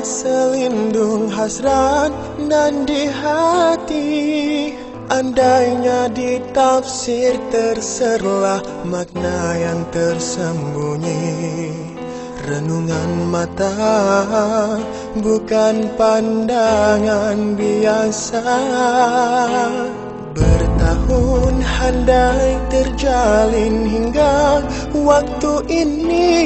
selindung hasrat nan di hati. Andainya ditafsir terserlah makna yang tersembunyi. Renungan mata bukan pandangan biasa. Bertahun handai terjalin hingga waktu ini.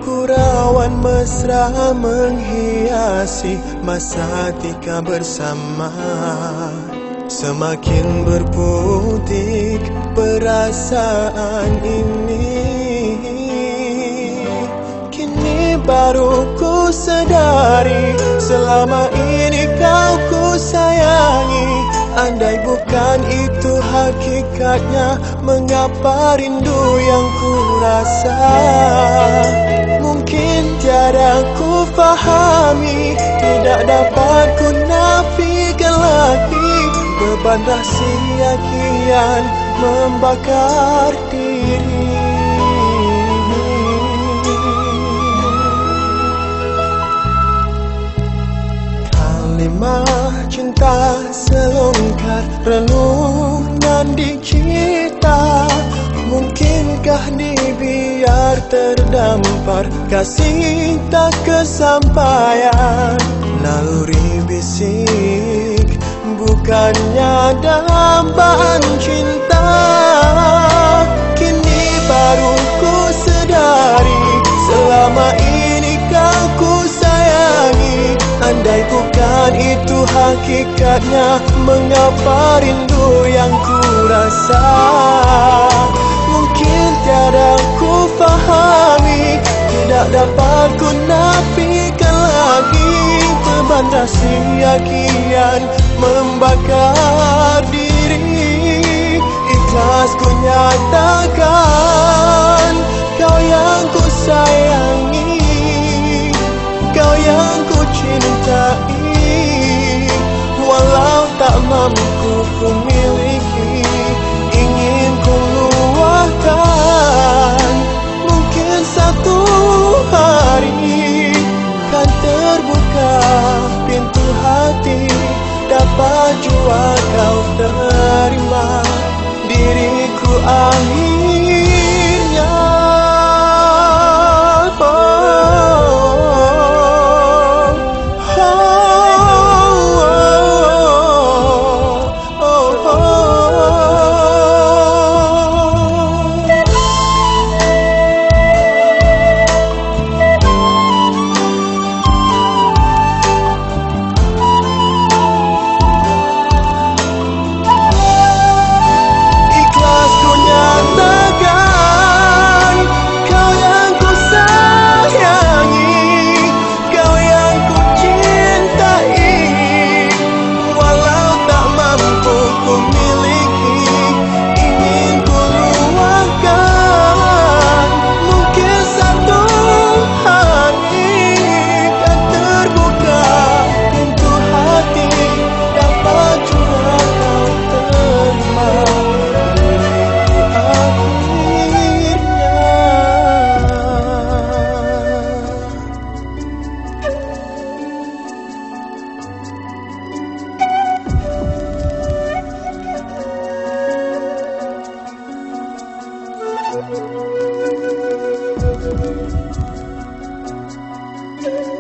Gurauan mesra menghiasi masa tika bersama. Semakin berputik perasaan ini. Kini baru ku sadari selama ini kau ku sayangi. Andai bukan itu hakikatnya, mengapa rindu yang ku rasa? Mungkin tiada ku fahami, tidak dapat ku nafikan lagi. Beban rahsia kian membakar diri. Kalimah cinta selongkar renungan dicipta. Mungkinkah dibiar terdampar, kasih tak kesampaian. Naluri bisik bukannya dambaan cinta. Kini baru ku sadari selama ini kau ku sayangi. Andai bukan itu hakikatnya, mengapa rindu yang ku rasa? Mungkin tiada ku fahami, tidak dapat ku nafikan lagi. Beban rahsia kian membakar diri. Ikhlas ku nyatakan, kau yang ku sayangi, kau yang ku cintai. Walau tak mampu ku miliki, ingin ku luahkan. Mungkin satu hari kan terbuka pintu hati. Dapat jua kau terima diriku akhirnya. Thank you.